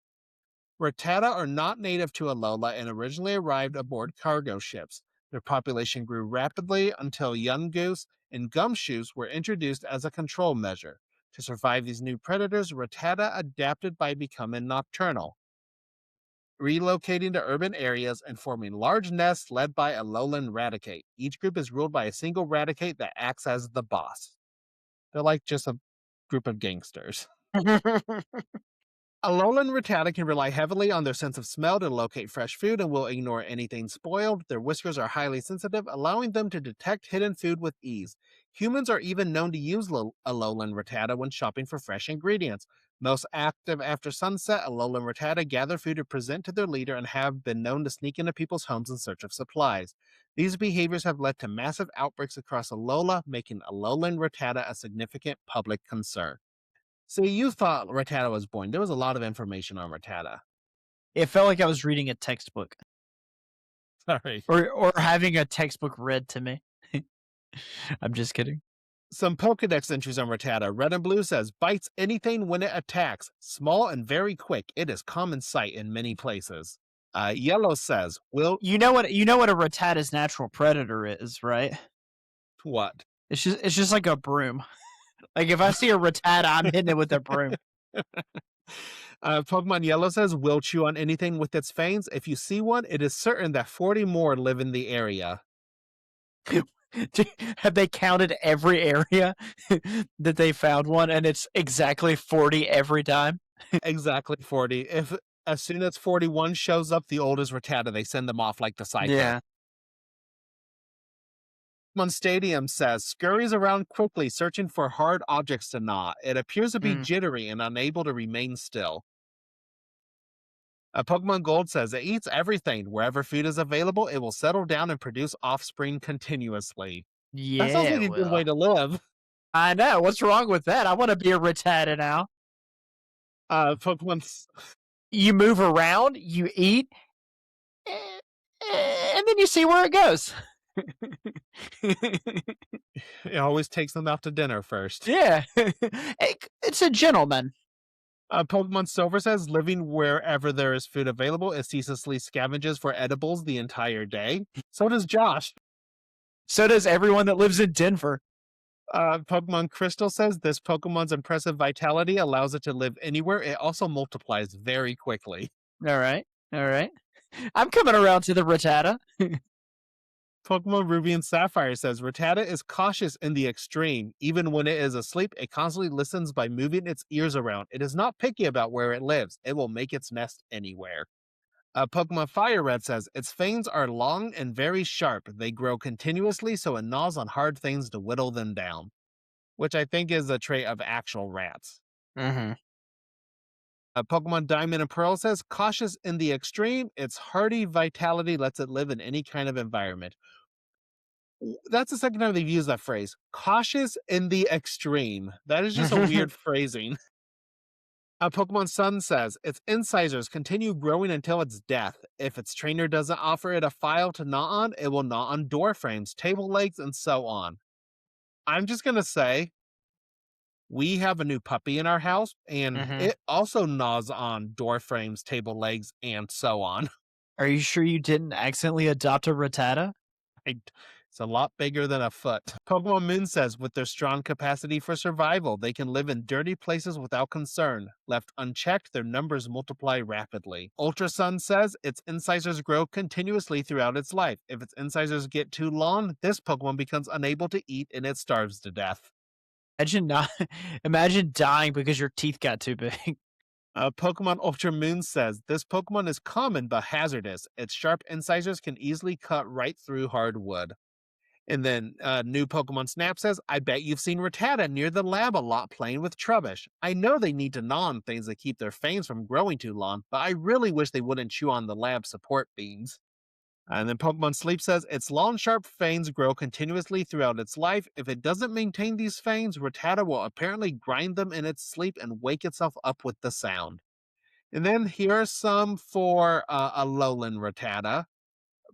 Rattata are not native to Alola and originally arrived aboard cargo ships. Their population grew rapidly until Yungoos and gumshoes were introduced as a control measure. To survive these new predators, Rattata adapted by becoming nocturnal, relocating to urban areas and forming large nests led by Alolan Raticate. Each group is ruled by a single Raticate that acts as the boss. They're like just a group of gangsters. Alolan Rattata can rely heavily on their sense of smell to locate fresh food and will ignore anything spoiled. Their whiskers are highly sensitive, allowing them to detect hidden food with ease. Humans are even known to use Alolan Rattata when shopping for fresh ingredients. Most active after sunset, Alolan Rattata gather food to present to their leader and have been known to sneak into people's homes in search of supplies. These behaviors have led to massive outbreaks across Alola, making Alolan Rattata a significant public concern. So you thought Rattata was boring. There was a lot of information on Rattata. It felt like I was reading a textbook Sorry. or having a textbook read to me. I'm just kidding. Some Pokedex entries on Rattata. Red and Blue says, bites anything when it attacks. Small and very quick. It is common sight in many places. Yellow says, will... You know what a Rattata's natural predator is, right? What? It's just like a broom. Like if I see a Rattata, I'm hitting it with a broom. Pokemon Yellow says, will chew on anything with its fangs. If you see one, it is certain that 40 more live in the area. Have they counted every area that they found one, and it's exactly 40 every time? Exactly 40. If as soon as 41 shows up, the oldest Rattata, they send them off like the Scyther. Yeah. Pokemon Stadium says, scurries around quickly, searching for hard objects to gnaw. It appears to be jittery and unable to remain still. Pokemon Gold says, it eats everything. Wherever food is available, it will settle down and produce offspring continuously. Yeah. That sounds like a good way to live. I know. What's wrong with that? I want to be a Rattata now. Pokemon... You move around, you eat, and then you see where it goes. It always takes them out to dinner first. Yeah. It's a gentleman. Pokemon Silver says, living wherever there is food available, it ceaselessly scavenges for edibles the entire day. So does Josh. So does everyone that lives in Denver. Pokemon Crystal says, this Pokemon's impressive vitality allows it to live anywhere. It also multiplies very quickly. All right. I'm coming around to the Rattata. Pokemon Ruby and Sapphire says, Rattata is cautious in the extreme. Even when it is asleep, it constantly listens by moving its ears around. It is not picky about where it lives. It will make its nest anywhere. Pokemon Fire Red says, its fangs are long and very sharp. They grow continuously, so it gnaws on hard things to whittle them down, which I think is a trait of actual rats. Mm-hmm. Pokemon Diamond and Pearl says, cautious in the extreme. Its hardy vitality lets it live in any kind of environment. That's the second time they've used that phrase. Cautious in the extreme. That is just a weird phrasing. Pokemon Sun says, its incisors continue growing until its death. If its trainer doesn't offer it a file to gnaw on, it will gnaw on door frames, table legs, and so on. I'm just going to say, we have a new puppy in our house, and it also gnaws on door frames, table legs, and so on. Are you sure you didn't accidentally adopt a Rattata? It's a lot bigger than a foot. Pokemon Moon says, with their strong capacity for survival, they can live in dirty places without concern. Left unchecked, their numbers multiply rapidly. Ultra Sun says, its incisors grow continuously throughout its life. If its incisors get too long, this Pokemon becomes unable to eat and it starves to death. Imagine dying because your teeth got too big. Pokemon Ultra Moon says, this Pokemon is common but hazardous. Its sharp incisors can easily cut right through hard wood. And then new Pokemon Snap says, I bet you've seen Rattata near the lab a lot playing with Trubbish. I know they need to gnaw on things that keep their fangs from growing too long, but I really wish they wouldn't chew on the lab support beans. And then Pokemon Sleep says, its long, sharp fangs grow continuously throughout its life. If it doesn't maintain these fangs, Rattata will apparently grind them in its sleep and wake itself up with the sound. And then here are some for a lowland Rattata.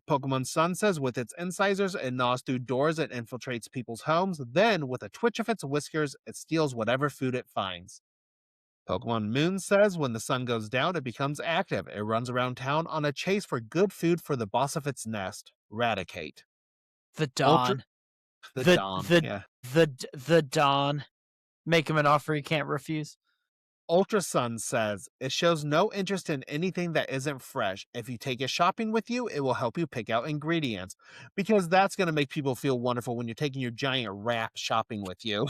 Pokemon Sun says, with its incisors, it gnaws through doors and infiltrates people's homes. Then, with a twitch of its whiskers, it steals whatever food it finds. Pokemon Moon says, when the sun goes down, it becomes active. It runs around town on a chase for good food for the boss of its nest, Raticate. The Dawn. The Dawn. Make him an offer he can't refuse. Ultra Sun says, it shows no interest in anything that isn't fresh. If you take it shopping with you, it will help you pick out ingredients, because that's going to make people feel wonderful when you're taking your giant rat shopping with you.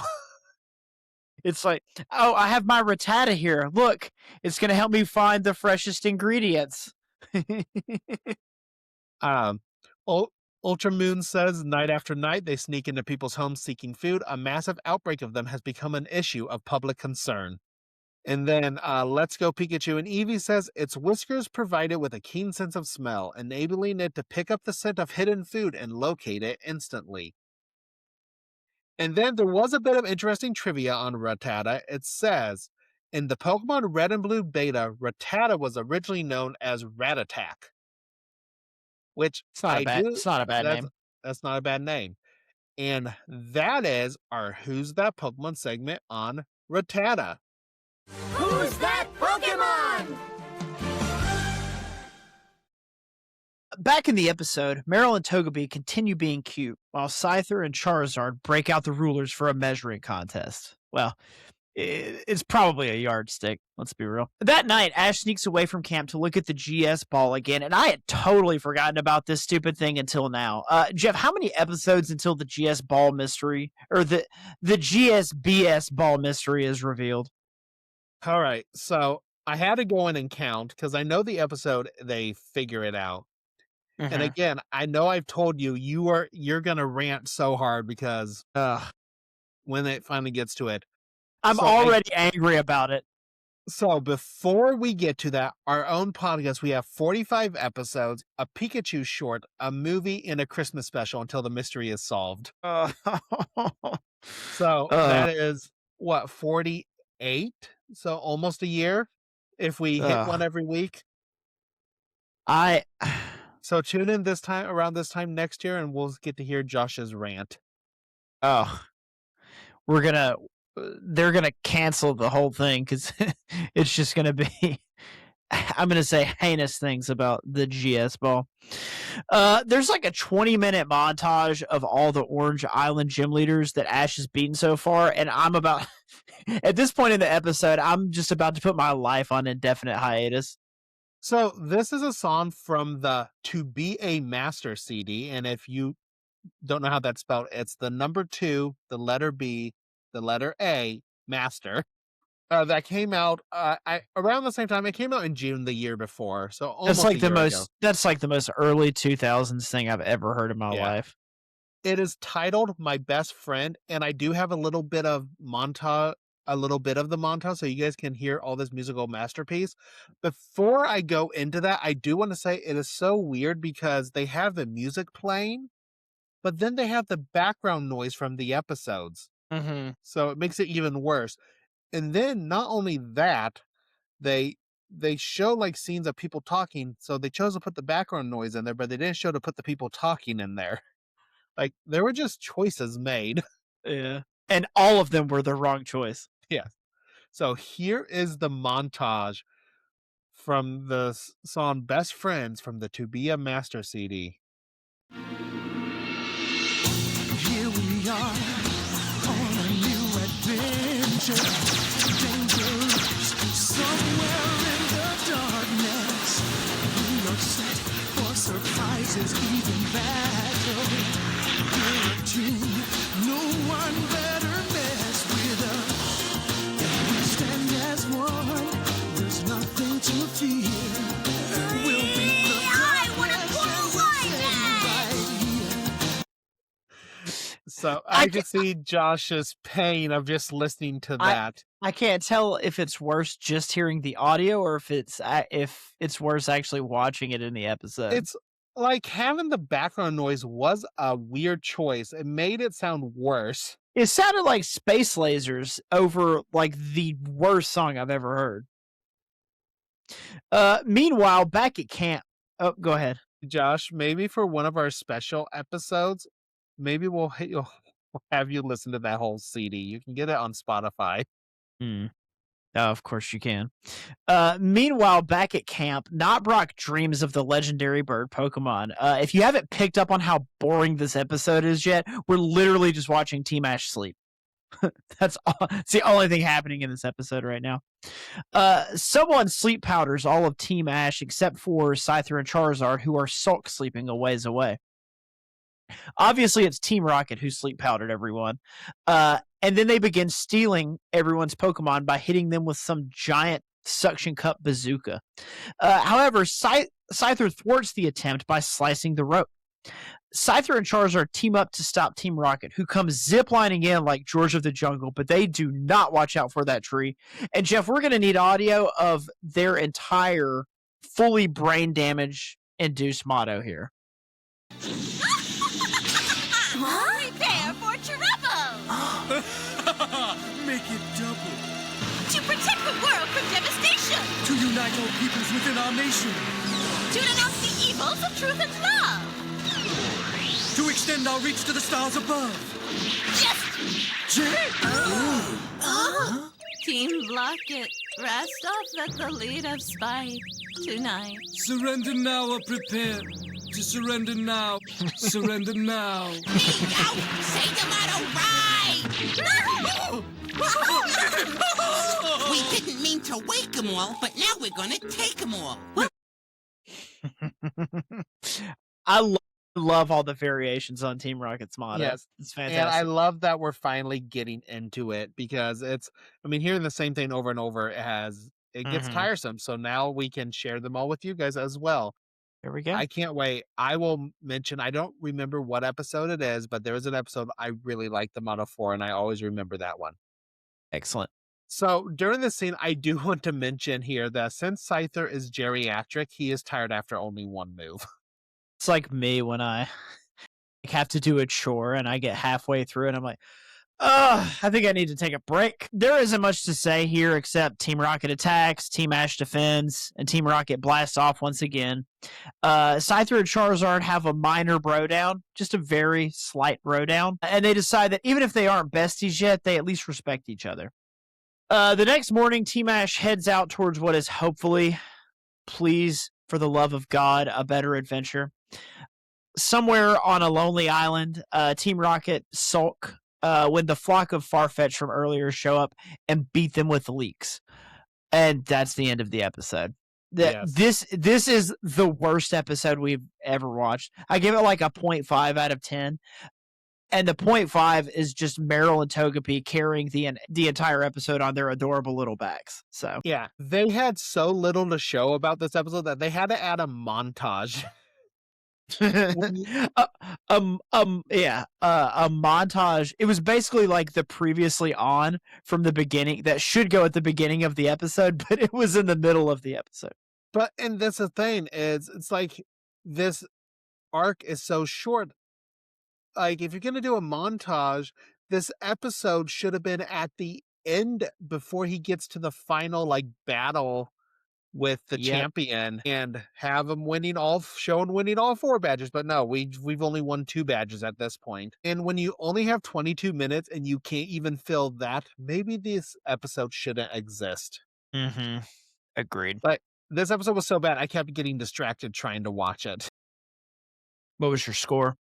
It's like, oh, I have my Rattata here. Look, it's going to help me find the freshest ingredients. Ultra Moon says, night after night, they sneak into people's homes seeking food. A massive outbreak of them has become an issue of public concern. And then Let's Go Pikachu and Eevee says, its whiskers provide it with a keen sense of smell, enabling it to pick up the scent of hidden food and locate it instantly. And then there was a bit of interesting trivia on Rattata. It says, In the Pokemon Red and Blue beta, Rattata was originally known as Rat-Attack, which It's not a bad. It's not a bad that's name. that's not a bad name. And that is our Who's That Pokemon segment on Rattata. Who's that Pokémon? Back in the episode, Meryl and Togepi continue being cute, while Scyther and Charizard break out the rulers for a measuring contest. Well, it's probably a yardstick, let's be real. That night, Ash sneaks away from camp to look at the GS ball again, and I had totally forgotten about this stupid thing until now. Jeff, how many episodes until the GS ball mystery, or the GSBS ball mystery is revealed? All right, so I had to go in and count because I know the episode they figure it out. And again, I know I've told you you're gonna rant so hard because when it finally gets to it. I'm already angry about it. So before we get to that, our own podcast, we have 45 episodes, a Pikachu short, a movie, and a Christmas special until the mystery is solved. So that is what, 48? So almost a year if we hit one every week. So tune in around this time next year, and we'll get to hear Josh's rant. They're gonna cancel the whole thing because it's just gonna be, I'm gonna say heinous things about the GS ball. There's like a 20-minute montage of all the Orange Island gym leaders that Ash has beaten so far, and I'm about at this point in the episode, I'm just about to put my life on indefinite hiatus. So this is a song from the To Be a Master CD, and if you don't know how that's spelled, it's the number 2, the letter B, the letter A, Master. That came out around the same time. It came out in June the year before, so almost that's like a year ago. That's like the most early 2000s thing I've ever heard in my life. It is titled My Best Friend, and I do have a little bit of the montage so you guys can hear all this musical masterpiece. Before I go into that, I do want to say it is so weird because they have the music playing, but then they have the background noise from the episodes. So it makes it even worse. And then not only that, they show like scenes of people talking, so they chose to put the background noise in there, but they didn't show to put the people talking in there. Like, there were just choices made. Yeah. And all of them were the wrong choice. Yeah. So here is the montage from the song Best Friends from the To Be a Master CD. Here we are on a new adventure. Dangerous somewhere in the darkness. We are set for surprises, even battle. We're a team, no one better mess with us. If we stand as one, there's nothing to fear. We'll be the I want to pull So I can see Josh's pain of just listening to that. I can't tell if it's worse just hearing the audio or if it's worse actually watching it in the episode. It's like having the background noise was a weird choice. It made it sound worse. It sounded like Space Lasers over like the worst song I've ever heard. Meanwhile, back at camp. Oh, go ahead. Josh, maybe for one of our special episodes, maybe we'll have you listen to that whole CD. You can get it on Spotify. Oh, of course you can. Meanwhile, back at camp, Not Brock dreams of the legendary bird Pokemon. If you haven't picked up on how boring this episode is yet, we're literally just watching Team Ash sleep. That's all. It's the only thing happening in this episode right now. Someone sleep powders all of Team Ash except for Scyther and Charizard, who are sulk sleeping a ways away. Obviously, it's Team Rocket who sleep powdered everyone. And then they begin stealing everyone's Pokemon by hitting them with some giant suction cup bazooka. However, Scyther thwarts the attempt by slicing the rope. Scyther and Charizard team up to stop Team Rocket, who comes ziplining in like George of the Jungle, but they do not watch out for that tree. And Jeff, we're going to need audio of their entire fully brain damage induced motto here. Prepare for trouble! Make it double. To protect the world To unite all peoples within our nation. To denounce the evils of truth and love. To extend our reach to the stars above. Team Locket, rest off at the lead of Spike tonight. Surrender now or prepare to surrender now. Surrender now. Bingo! Say the motto right! We didn't mean to wake them all, but now we're gonna take them all. I love all the variations on Team Rocket's motto. Yes. It's And fantastic. I love that we're finally getting into it because hearing the same thing over and over it gets tiresome. So now we can share them all with you guys as well. There we go. I can't wait. I will mention, I don't remember what episode it is, but there was an episode I really liked the motto for, and I always remember that one. Excellent. So during this scene, I do want to mention here that since Scyther is geriatric, he is tired after only one move. It's like me when I have to do a chore and I get halfway through and I'm like, oh, I think I need to take a break. There isn't much to say here except Team Rocket attacks, Team Ash defends, and Team Rocket blasts off once again. Scyther and Charizard have a minor bro down, just a very slight bro down, and they decide that even if they aren't besties yet, they at least respect each other. The next morning, Team Ash heads out towards what is hopefully, please, for the love of God, a better adventure. Somewhere on a lonely island, Team Rocket sulk when the flock of Farfetch'd from earlier show up and beat them with leaks. And that's the end of the episode. This is the worst episode we've ever watched. I give it like a 0.5 out of 10. And the 0.5 is just Meryl and Togepi carrying the entire episode on their adorable little backs. So Yeah, they had so little to show about this episode that they had to add a montage. a montage. It was basically like the previously on from the beginning that should go at the beginning of the episode, but it was in the middle of the episode. And that's the thing is, it's like this arc is so short. Like, if you're going to do a montage, this episode should have been at the end before he gets to the final, like, battle with the champion and have him winning all 4 badges. But no, we've only won 2 badges at this point. And when you only have 22 minutes and you can't even fill that, maybe this episode shouldn't exist. Agreed. But this episode was so bad, I kept getting distracted trying to watch it. What was your score?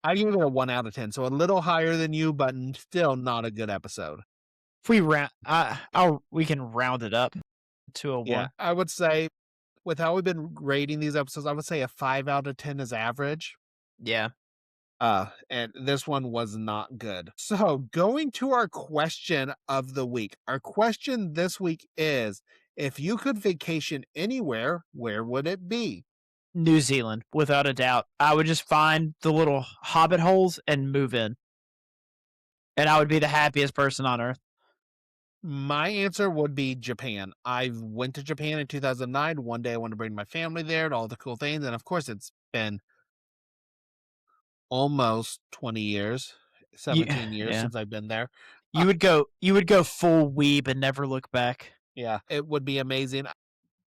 I give it a 1 out of 10, so a little higher than you, but still not a good episode. If we we can round it up to a 1. Yeah, I would say, with how we've been rating these episodes, I would say a 5 out of 10 is average. Yeah. And this one was not good. So, going to our question of the week. Our question this week is, if you could vacation anywhere, where would it be? New Zealand, without a doubt. I would just find the little hobbit holes and move in. And I would be the happiest person on earth. My answer would be Japan. I went to Japan in 2009. One day I want to bring my family there and all the cool things. And of course, it's been almost 20 years, 17 years since I've been there. You would go full weeb and never look back. Yeah, it would be amazing.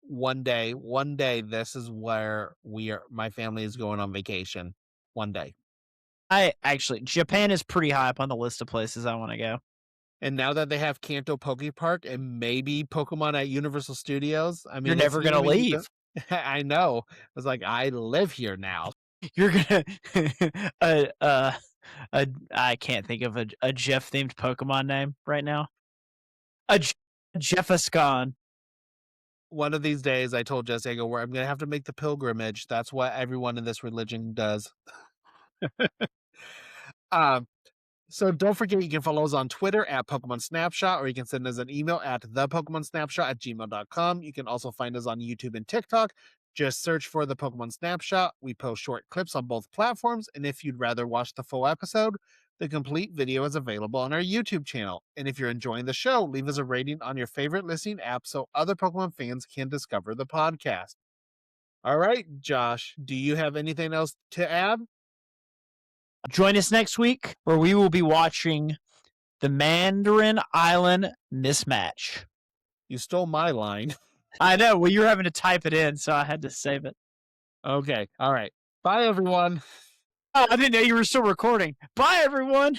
One day, this is where my family is going on vacation. One day. Japan is pretty high up on the list of places I want to go. And now that they have Kanto Poke Park and maybe Pokemon at Universal Studios, I mean, you're never going to leave. I know. It's like, I live here now. You're going to, I can't think of a Jeff themed Pokemon name right now. A Jeffascon. One of these days, I told Jesse, I go, where I'm going to have to make the pilgrimage. That's what everyone in this religion does. So don't forget, you can follow us on Twitter at Pokemon Snapshot, or you can send us an email at thepokemonsnapshot@gmail.com. You can also find us on YouTube and TikTok. Just search for the Pokemon Snapshot. We post short clips on both platforms, and if you'd rather watch the full episode, the complete video is available on our YouTube channel. And if you're enjoying the show, leave us a rating on your favorite listening app so other Pokemon fans can discover the podcast. All right, Josh, do you have anything else to add? Join us next week where we will be watching the Mandarin Island Mismatch. You stole my line. I know. Well, you were having to type it in, so I had to save it. Okay. All right. Bye, everyone. Oh, I didn't know you were still recording. Bye, everyone.